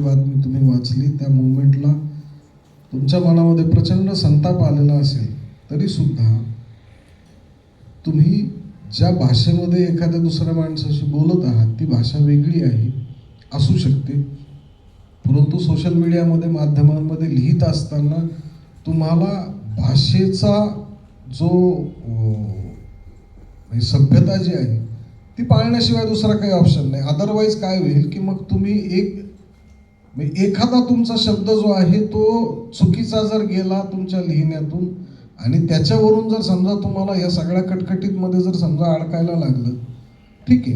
बातमी तुम्ही वाचली, त्या मुवमेंटला तुमच्या मनामध्ये प्रचंड संताप आलेला असेल, तरी सुद्धा तुम्ही ज्या भाषेमध्ये एखाद्या दुसऱ्या माणसाशी बोलत आहात ती भाषा वेगळी आहे, असू शकते. परंतु सोशल मीडियामध्ये, माध्यमांमध्ये लिहित असताना तुम्हाला भाषेचा जो सभ्यता जी आहे ती पाळण्याशिवाय दुसरा काही ऑप्शन नाही. अदरवाईज काय होईल की मग तुम्ही एखादा तुमचा शब्द जो आहे तो चुकीचा जर गेला तुमच्या लिहिण्यातून आणि त्याच्यावरून जर समजा तुम्हाला या सगळ्या कटकटीमध्ये जर समजा अडकायला लागलं, ठीक आहे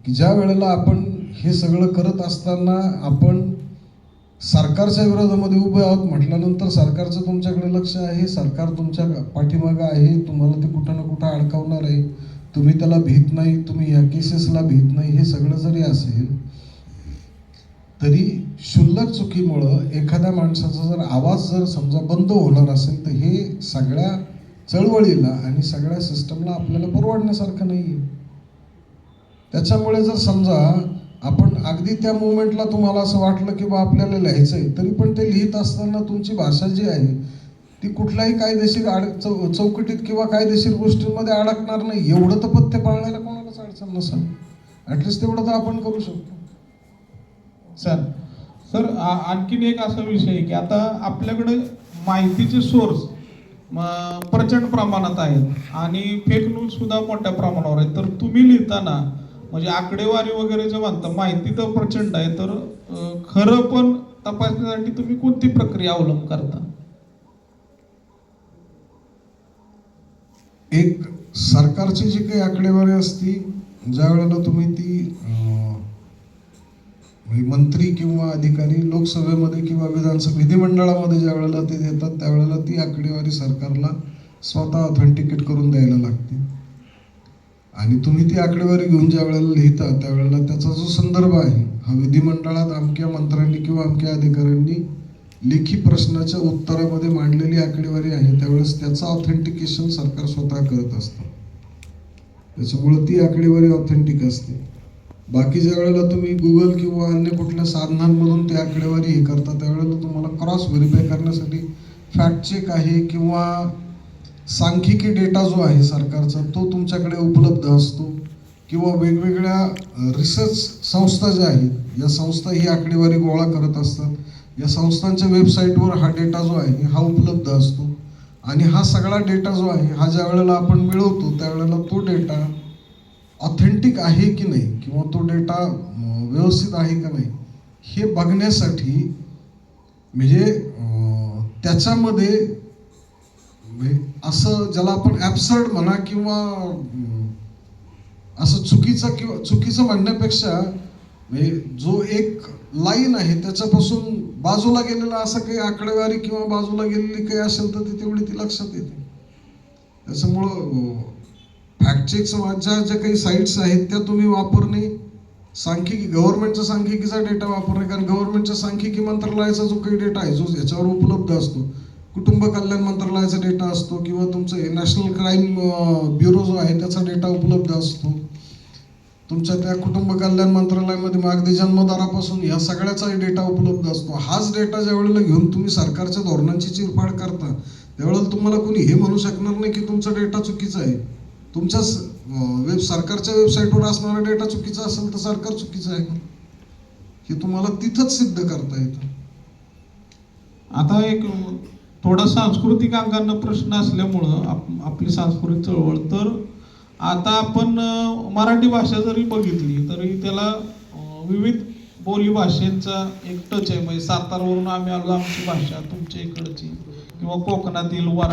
की ज्या वेळेला आपण हे सगळं करत असताना आपण सरकारच्या विरोधामध्ये उभे आहोत म्हटल्यानंतर सरकारचं तुमच्याकडे लक्ष आहे, सरकार तुमच्या पाठीमागं आहे, तुम्हाला ते कुठं ना कुठं अडकावणार आहे, तुम्ही त्याला भीत नाही, तुम्ही या केसेसला भीत नाही. हे सगळं जरी असेल तरी क्षुल्लक चुकीमुळं एखाद्या माणसाचा जर आवाज जर समजा बंद होणार असेल तर हे सगळ्या चळवळीला आणि सगळ्या सिस्टमला आपल्याला परवडण्यासारखं नाही आहे. त्याच्यामुळे जर समजा आपण अगदी त्या मुवमेंटला तुम्हाला असं वाटलं की बा आपल्याला लिहायचं आहे, तरी पण ते लिहित असताना तुमची भाषा जी आहे ती कुठल्याही कायदेशीर चौकटीत किंवा कायदेशीर गोष्टींमध्ये अडकणार नाही. एवढं तर पथ्य पाळण्याला कोणालाच अडचण नसेल. ॲटलिस्ट तेवढं तर आपण करू शकतो. सर आणखीन एक असा विषय आहे की आता आपल्याकडे माहितीचे सोर्स प्रचंड प्रमाणात आहेत आणि फेक न्यूज सुद्धा मोठ्या प्रमाणावर आहेत. तर तुम्ही लिहिताना म्हणजे आकडेवारी वगैरे जे म्हणता, माहिती तर प्रचंड आहे, तर खरं पण तपासण्यासाठी तुम्ही कोणती प्रक्रिया अवलंब करता? एक सरकारची जी काही आकडेवारी असती, ज्या वेळेला तुम्ही ती मंत्री किंवा अधिकारी लोकसभेमध्ये किंवा विधिमंडळामध्ये ज्या वेळेला ते देतात त्यावेळेला ती आकडेवारी सरकारला स्वतः ऑथेंटिकेट करून द्यायला लागते. आणि तुम्ही ती आकडेवारी घेऊन ज्या वेळेला लिहिता त्यावेळेला त्याचा जो संदर्भ आहे हा विधिमंडळात अमक्या मंत्र्यांनी किंवा अमक्या अधिकाऱ्यांनी लेखी प्रश्नाच्या उत्तरामध्ये मांडलेली आकडेवारी आहे, त्यावेळेस त्याचं ऑथेंटिकेशन सरकार स्वतः करत असतं. त्याच्यामुळं ती आकडेवारी ऑथेंटिक असते. बाकी ज्या वेळेला तुम्ही गुगल किंवा अन्य कुठल्या साधनांमधून ती आकडेवारी हे करता त्यावेळेला तुम्हाला क्रॉस व्हेरीफाय करण्यासाठी फॅक्ट चेक आहे किंवा सांख्यिकी डेटा जो आहे सरकारचा तो तुमच्याकडे उपलब्ध असतो किंवा वेगवेगळ्या रिसर्च संस्था ज्या आहेत या संस्था ही आकडेवारी गोळा करत असतात. या संस्थांच्या वेबसाईटवर हा डेटा जो आहे हा उपलब्ध असतो आणि हा सगळा डेटा जो आहे हा ज्या वेळेला आपण मिळवतो त्यावेळेला तो डेटा ऑथेंटिक आहे की नाही किंवा तो डेटा व्यवस्थित आहे का नाही हे बघण्यासाठी म्हणजे त्याच्यामध्ये असं ज्याला आपण ॲब्सर्ड म्हणा किंवा असं चुकीचं म्हणण्यापेक्षा जो एक लाईन आहे त्याच्यापासून बाजूला गेलेला असं काही आकडेवारी किंवा बाजूला गेलेली काही असेल तर ती तेवढी ती लक्षात येते. त्याच्यामुळं फॅक्टचेकच्या ज्या काही साईट्स आहेत त्या तुम्ही वापरणे, सांख्यिकी गव्हर्नमेंटचा सांख्यिकीचा डेटा वापरणे, कारण गव्हर्नमेंटच्या सांख्यिकी मंत्रालयाचा जो काही डेटा आहे जो याच्यावर उपलब्ध असतो, कुटुंब कल्याण मंत्रालयाचा डेटा असतो किंवा तुमचं नॅशनल क्राईम ब्युरो जो आहे त्याचा डेटा उपलब्ध असतो. तुमच्या त्या कुटुंब कल्याण मंत्रालयामध्ये अगदी जन्मदारापासून या सगळ्याचा डेटा उपलब्ध असतो. हाच डेटा ज्या वेळेला घेऊन तुम्ही सरकारच्या धोरणांची चिरफाड करता त्यावेळेला तुम्हाला कोणी हे म्हणू शकणार नाही की तुमचा डेटा चुकीचा आहे. तुमच्या सरकारच्या वेबसाईटवर असणारा डेटा चुकीचा असेल तर सरकार चुकीचं आहे हे तुम्हाला तिथंच सिद्ध करता येतं. आता एक थोडा सांस्कृतिक अंगानं प्रश्न असल्यामुळं आपली सांस्कृतिक चळवळ, तर आता आपण मराठी भाषा जरी बघितली तरी त्याला विविध बोली भाषेचा एक टच आहे. म्हणजे सातारवरून आम्ही आलो, आमची भाषा तुमच्या इकडची किंवा कोकणातील